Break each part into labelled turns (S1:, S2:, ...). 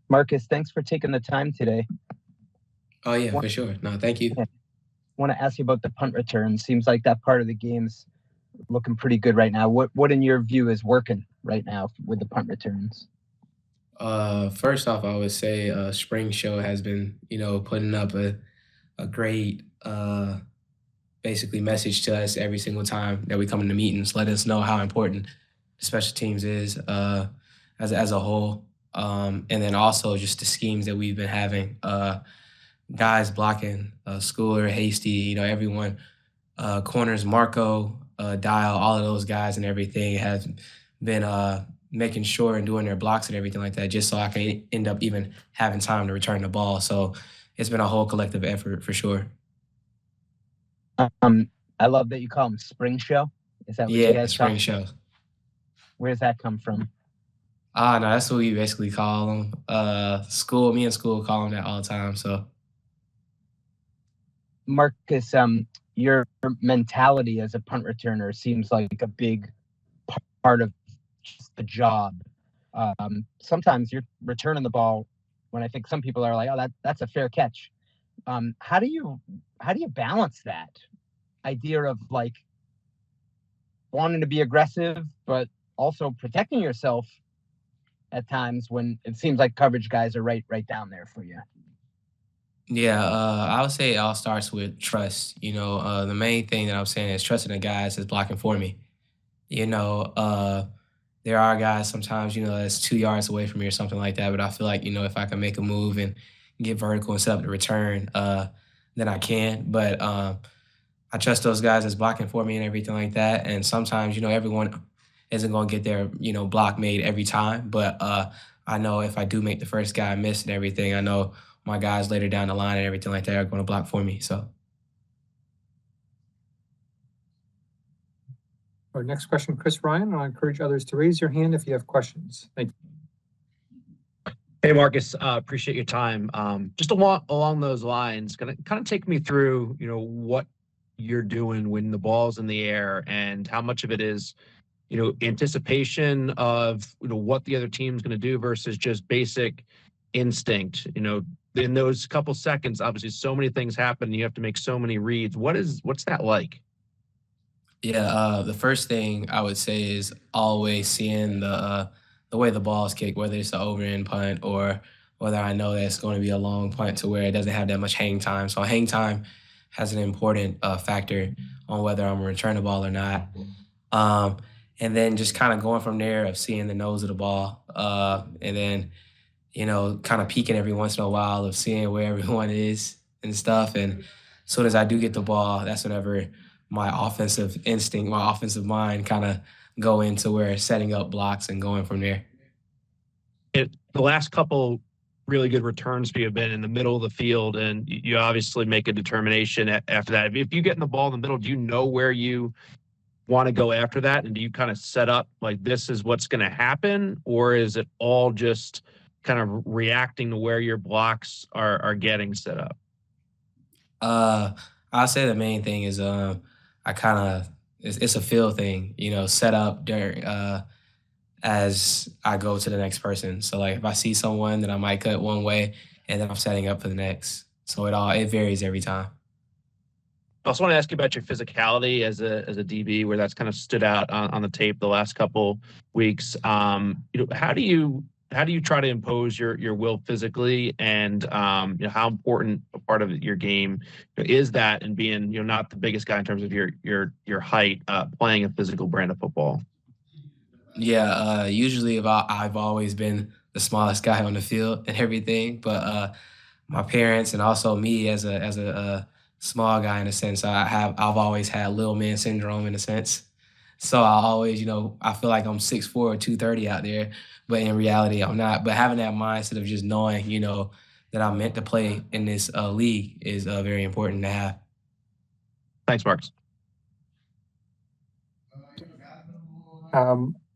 S1: Marcus, thanks for taking the time today.
S2: Oh yeah,
S1: Want
S2: for sure. No, thank you.
S1: want to ask you about the punt return. Seems like that part of the game's looking pretty good right now. What in your view is working right now with the punt returns?
S2: First off, I would say Spring Show has been, putting up a great basically message to us every single time that we come into meetings. Let us know how important the special teams is as a whole, and then also just the schemes that we've been having. Guys blocking, Schooler, Hasty, everyone, corners, Marco, Dial, all of those guys and everything have been making sure and doing their blocks and everything like that, just so I can end up even having time to return the ball. So it's been a whole collective effort for sure.
S1: I love that you call them Spring Show. Is that what you
S2: Yeah,
S1: guys call
S2: Spring
S1: them?
S2: Show.
S1: Where's that come from?
S2: No, that's what we basically call them. Me and school call them that all the time. So
S1: Marcus, your mentality as a punt returner seems like a big part of just the job. Sometimes you're returning the ball when I think some people are like, "Oh, that's a fair catch." How do you balance that idea of like wanting to be aggressive, but also protecting yourself at times when it seems like coverage guys are right down there for you?
S2: yeah, I would say it all starts with trust. The main thing that I'm saying is trusting the guys that's blocking for me. You know, uh, there are guys sometimes, that's 2 yards away from me or something like that. But I feel like, if I can make a move and get vertical and set up the return, then I can. But I trust those guys that's blocking for me and everything like that. And sometimes, everyone isn't going to get their, block made every time. But I know if I do make the first guy miss and everything, I know my guys later down the line and everything like that are going to block for me. So.
S3: Our next question, Chris Ryan. I'll encourage others to raise your hand if you have questions. Thank you.
S4: Hey, Marcus, appreciate your time. Just along those lines, gonna kind of take me through, what you're doing when the ball's in the air and how much of it is, anticipation of, what the other team's going to do versus just basic instinct. In those couple seconds, obviously so many things happen. You have to make so many reads. What's that like?
S2: Yeah, the first thing I would say is always seeing the way the ball is kicked, whether it's an over end punt or whether I know that it's going to be a long punt to where it doesn't have that much hang time. So hang time has an important factor on whether I'm gonna return the ball or not. Um, and then just kind of going from there of seeing the nose of the ball, and then kind of peeking every once in a while of seeing where everyone is and stuff. And as soon as I do get the ball, that's whenever my offensive instinct, my offensive mind kind of go into where setting up blocks and going from there.
S4: The last couple really good returns for you have been in the middle of the field, and you obviously make a determination after that. If you get in the ball in the middle, do you know where you want to go after that? And do you kind of set up like this is what's going to happen? Or is it all just kind of reacting to where your blocks are getting set up?
S2: I'll say the main thing is I kind of it's a feel thing, set up during as I go to the next person. So like if I see someone, then I might cut one way, and then I'm setting up for the next. So it varies every time.
S4: I also want to ask you about your physicality as a DB, where that's kind of stood out on the tape the last couple weeks. How do you try to impose your will physically, and how important a part of your game is that, and being not the biggest guy in terms of your height, playing a physical brand of football?
S2: Yeah, usually I've always been the smallest guy on the field and everything, but my parents and also me as a small guy in a sense, I've always had little man syndrome in a sense. So I always, I feel like I'm 6'4" or 230 out there, but in reality I'm not. But having that mindset of just knowing, that I'm meant to play in this league is very important to have.
S4: Thanks, Marcus.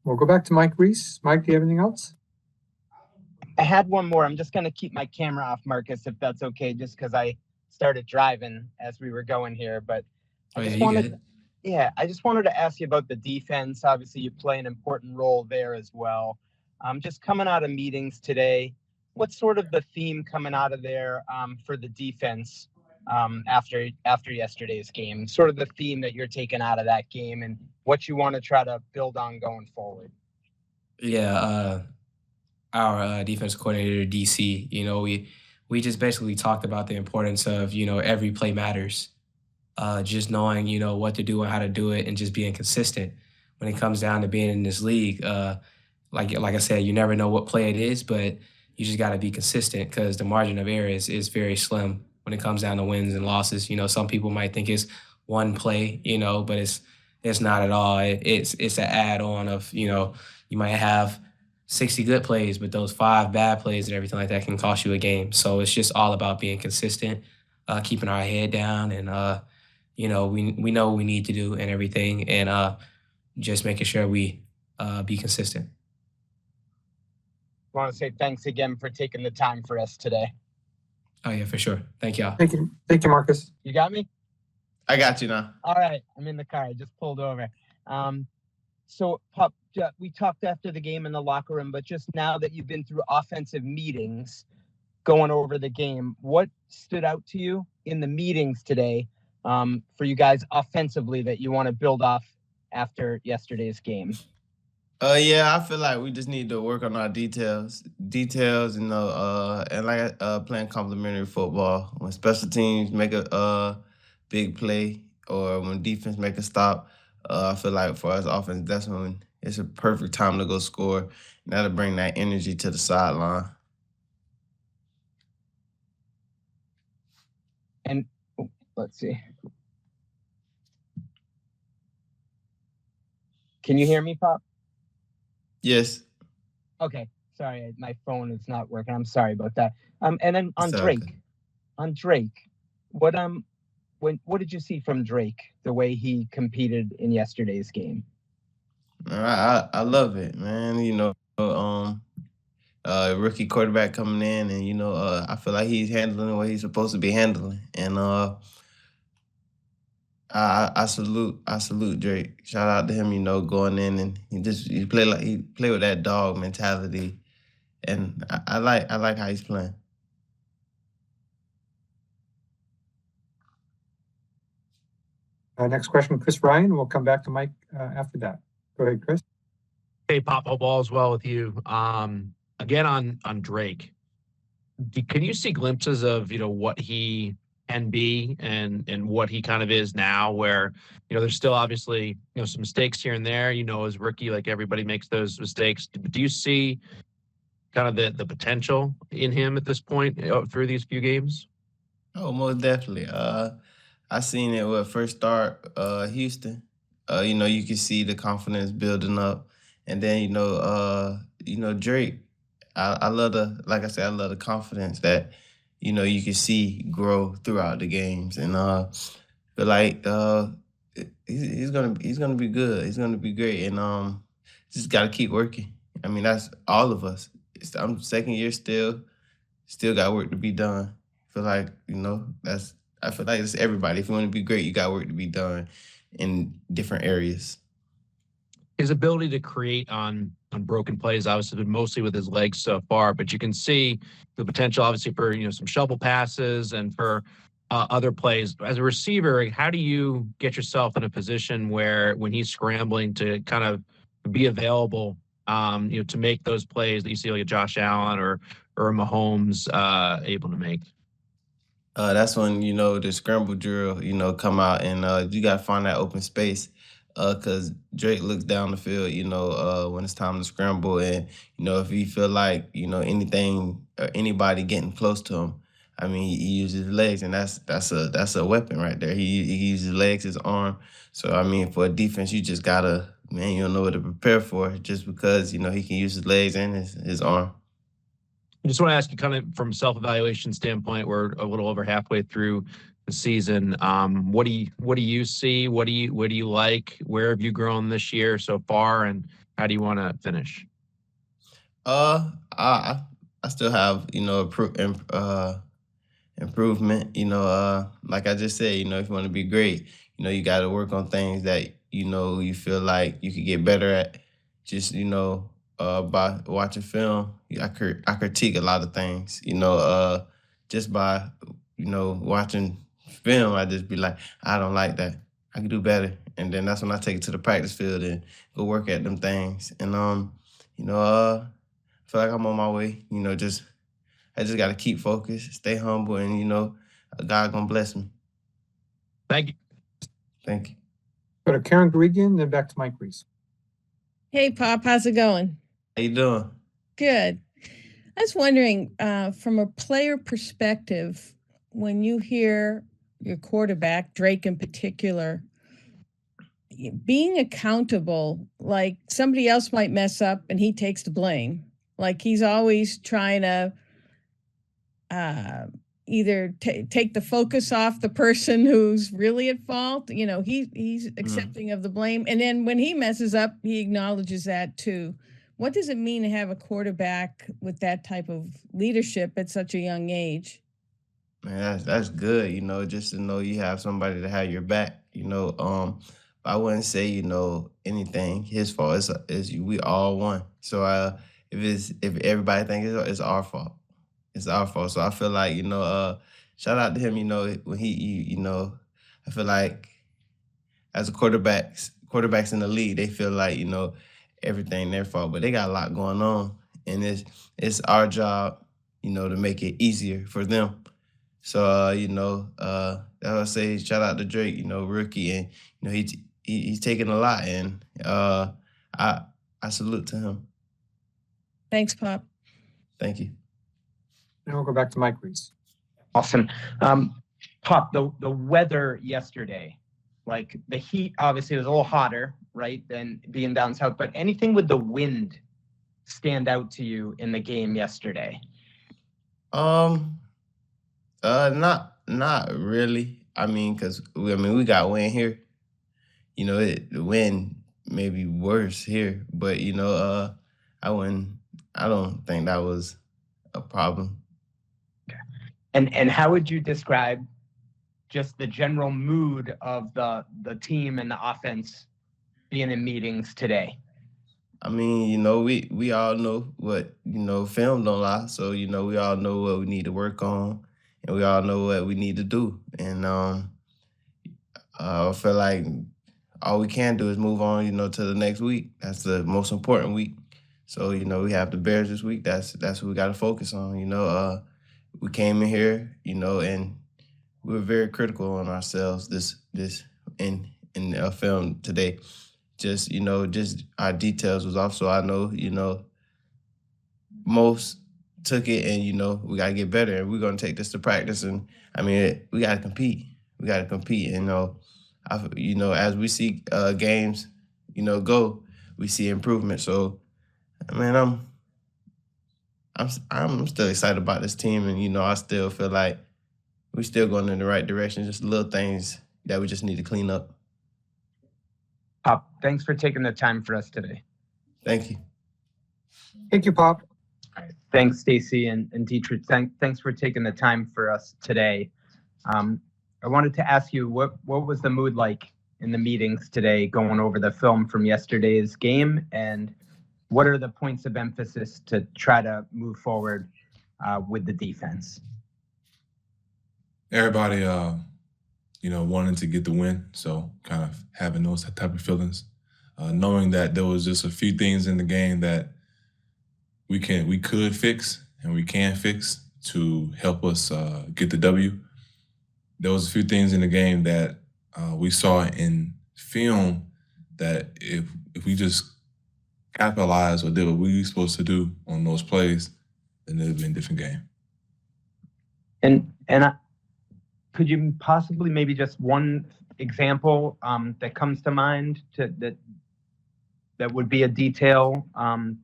S3: We'll go back to Mike Reese. Mike, do you have anything else?
S1: I had one more. I'm just going to keep my camera off, Marcus, if that's okay, just because I started driving as we were going here. But I just wanted to ask you about the defense. Obviously, you play an important role there as well. Just coming out of meetings today, what's sort of the theme coming out of there for the defense after yesterday's game? Sort of the theme that you're taking out of that game and what you want to try to build on going forward.
S2: Yeah, our defense coordinator DC, we just basically talked about the importance of every play matters. Just knowing what to do and how to do it, and just being consistent when it comes down to being in this league. Like I said, you never know what play it is, but you just got to be consistent because the margin of error is very slim when it comes down to wins and losses. Some people might think it's one play, but it's not at all. It's an add-on of you might have 60 good plays, but those 5 bad plays and everything like that can cost you a game. So it's just all about being consistent, keeping our head down, and we know what we need to do and everything, and just making sure we be consistent.
S1: I want to say thanks again for taking the time for us today.
S2: Oh yeah, for sure. Thank y'all.
S3: Thank you, Marcus.
S1: You got me?
S5: I got you now.
S1: All right, I'm in the car. I just pulled over. So, Pop, we talked after the game in the locker room, but just now that you've been through offensive meetings, going over the game, what stood out to you in the meetings today for you guys offensively that you want to build off after yesterday's game?
S5: Yeah, I feel like we just need to work on our details, and like playing complementary football. When special teams make a big play or when defense make a stop, I feel like for us offense, that's when it's a perfect time to go score. And that'll bring that energy to the sideline.
S1: And let's see. Can you hear me, Pop?
S5: Yes.
S1: Okay. Sorry, my phone is not working. I'm sorry about that. And then on
S5: It's
S1: Drake,
S5: okay.
S1: what did you see from Drake, the way he competed in yesterday's game?
S5: I love it, man. Rookie quarterback coming in, and I feel like he's handling what he's supposed to be handling, and I salute Drake. Shout out to him, going in, and he play with that dog mentality, and I like how he's playing.
S3: Next question, Chris Ryan. We'll come back to Mike after that. Go ahead, Chris.
S4: Hey, Pop, hope all is well with you. Again on Drake, can you see glimpses of what he can be and what he kind of is now, where there's still obviously some mistakes here and there, as rookie, like everybody makes those mistakes. Do you see kind of the potential in him at this point through these few games?
S5: Oh, most definitely. I seen it when first start Houston. You can see the confidence building up, and then Drake. I love like I said, I love the confidence that you can see grow throughout the games, and feel like he's gonna be good. He's gonna be great, and just gotta keep working. I mean, that's all of us. I'm second year still got work to be done. Feel like I feel like it's everybody. If you want to be great, you got work to be done in different areas.
S4: His ability to create on broken plays obviously been mostly with his legs so far, but you can see the potential obviously for some shovel passes and for other plays. As a receiver, how do you get yourself in a position where when he's scrambling to kind of be available, to make those plays that you see like a Josh Allen or a Mahomes able to make?
S5: That's when the scramble drill come out, and you gotta find that open space. Because Drake looks down the field, when it's time to scramble, and if he feel like anything or anybody getting close to him, I mean he uses his legs, and that's a weapon right there. He uses legs, his arm. So I mean, for a defense, you just gotta you don't know what to prepare for, just because he can use his legs and his arm.
S4: I just want to ask you kind of from self-evaluation standpoint, we're a little over halfway through the season. What do you see? What do you like? Where have you grown this year so far, and how do you want to finish?
S5: I still have improvement. Like I just said, if you want to be great, you got to work on things that you feel like you could get better at. Just by watching film, I critique a lot of things. Just by watching film, I just be like, I don't like that. I can do better, and then that's when I take it to the practice field and go work at them things. And I feel like I'm on my way. I just got to keep focused, stay humble, and God gonna bless me.
S4: Thank you.
S5: Thank you.
S3: Go to Karen Guregian, then back to Mike Reese.
S6: Hey, Pop, how's it going?
S5: How you doing?
S6: Good. I was wondering, from a player perspective, when you hear your quarterback, Drake in particular, being accountable, like somebody else might mess up and he takes the blame. Like he's always trying to either take the focus off the person who's really at fault. He's accepting of the blame. And then when he messes up, he acknowledges that too. What does it mean to have a quarterback with that type of leadership at such a young age?
S5: Man, that's good, just to know you have somebody to have your back, I wouldn't say, anything his fault. It's we all one. So if everybody thinks it's our fault, it's our fault. So I feel like, shout out to him, when I feel like as a quarterbacks in the league, they feel like, everything their fault, but they got a lot going on. And it's our job, to make it easier for them. So, I would say shout out to Drake, rookie, and, he's taking a lot, and I salute to him.
S6: Thanks, Pop.
S5: Thank you.
S3: Now we'll go back to Mike Reese.
S1: Awesome. Pop, the weather yesterday, like the heat obviously was a little hotter, right, than being down south, but anything with the wind stand out to you in the game yesterday?
S5: Not really. I mean, because we got wind here. The wind may be worse here, but I don't think that was a problem.
S1: And how would you describe just the general mood of the team and the offense being in meetings today?
S5: I mean, we all know what, film don't lie. So, we all know what we need to work on, and we all know what we need to do. And I feel like all we can do is move on, to the next week. That's the most important week. So, we have the Bears this week. That's what we got to focus on. We came in here, and we were very critical on ourselves this in film today. Just our details was off. So I know, most took it, and, we got to get better, and we're going to take this to practice. And I mean, we got to compete. We got to compete. And, as we see games, go, we see improvement. So, I mean, I'm still excited about this team, and, I still feel like we're still going in the right direction. Just little things that we just need to clean up.
S1: Pop, thanks for taking the time for us today.
S5: Thank you.
S3: Thank you, Pop.
S1: All right. Thanks, Stacy and Deatrich. Thanks for taking the time for us today. I wanted to ask you, what was the mood like in the meetings today going over the film from yesterday's game, and what are the points of emphasis to try to move forward with the defense?
S7: Everybody, wanting to get the win, so kind of having those type of feelings, knowing that there was just a few things in the game that we could fix and we can fix to help us get the W. There was a few things in the game that we saw in film that if we just capitalized or did what we were supposed to do on those plays, then it would be a different game.
S1: And could you possibly maybe just one example that comes to mind that would be a detail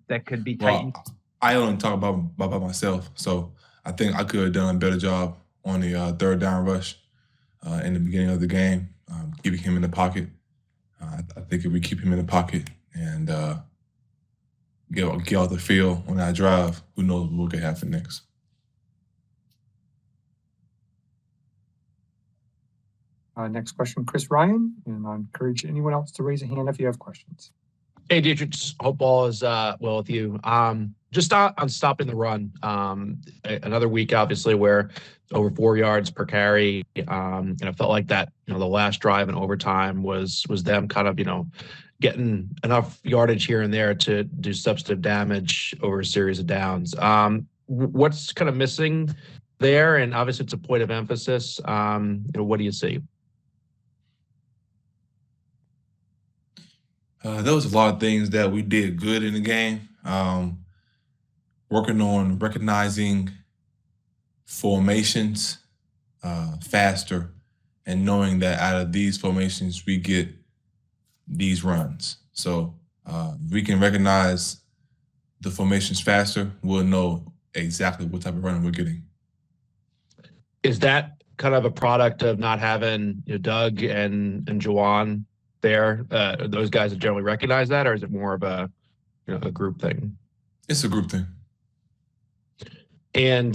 S1: that could be tightened?
S7: Well, I only talk about myself, so I think I could have done a better job on the third down rush in the beginning of the game, keeping him in the pocket. I think if we keep him in the pocket and get off the field on that drive, who knows what could happen next.
S3: Next question, Chris Ryan, and I encourage anyone else to raise a hand if you have questions.
S4: Hey, Deatrich, hope all is well with you. Just on stopping the run. Another week, obviously, where it's over 4 yards per carry. And it felt like that, the last drive in overtime was them kind of, getting enough yardage here and there to do substantive damage over a series of downs. What's kind of missing there? And obviously, it's a point of emphasis. What do you see?
S7: There was a lot of things that we did good in the game. Working on recognizing formations faster and knowing that out of these formations, we get these runs. So if we can recognize the formations faster, we'll know exactly what type of run we're getting.
S4: Is that kind of a product of not having Doug and Juwan there? Those guys that generally recognize that, or is it more of a a group thing?
S7: It's a group thing.
S4: And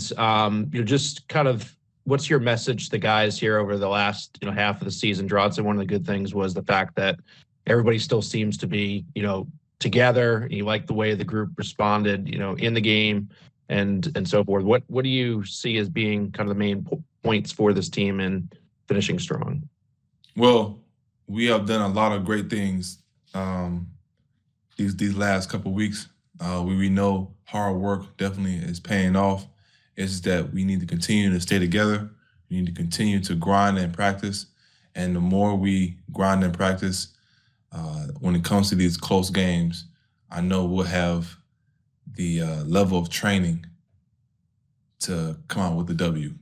S4: just kind of what's your message to the guys here over the last half of the season? Drodson, one of the good things was the fact that everybody still seems to be together. You like the way the group responded in the game and so forth. What do you see as being kind of the main points for this team in finishing strong?
S7: Well, we have done a lot of great things these last couple of weeks. We know hard work definitely is paying off. It's just that we need to continue to stay together. We need to continue to grind and practice. And the more we grind and practice, when it comes to these close games, I know we'll have the level of training to come out with the W.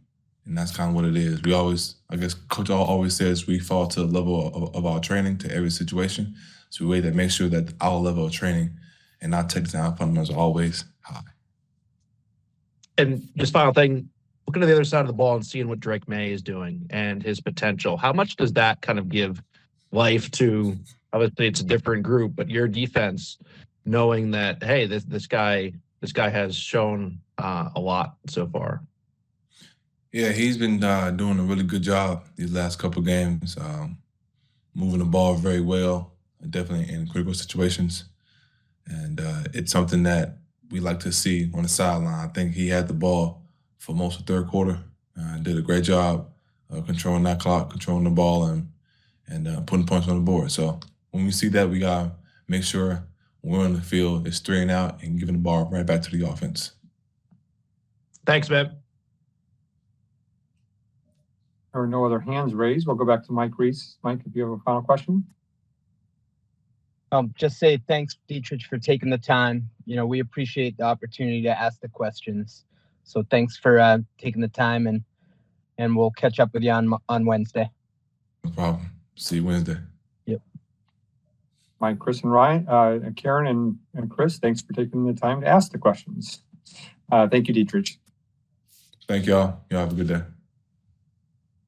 S7: And that's kind of what it is. We always, I guess, Coach always says we fall to the level of our training to every situation. So we wait to make sure that our level of training and our technical fundamentals are always high.
S4: And just final thing, looking at the other side of the ball and seeing what Drake May is doing and his potential, how much does that kind of give life to, obviously it's a different group, but your defense, knowing that, hey, this guy has shown a lot so far?
S7: Yeah, he's been doing a really good job these last couple of games, moving the ball very well, definitely in critical situations. And it's something that we like to see on the sideline. I think he had the ball for most of the third quarter, did a great job of controlling that clock, controlling the ball, and putting points on the board. So when we see that, we got to make sure when we're on the field, it's 3 and out and giving the ball right back to the offense.
S4: Thanks, man.
S3: There are no other hands raised. We'll go back to Mike Reese. Mike, if you have a final question.
S1: Just say thanks, Deatrich, for taking the time. We appreciate the opportunity to ask the questions. So thanks for taking the time, and we'll catch up with you on Wednesday.
S7: No problem. See you Wednesday.
S1: Yep.
S3: Mike, Chris, and Ryan, Karen, and Chris, thanks for taking the time to ask the questions. Thank you, Deatrich.
S7: Thank y'all. Y'all have a good day.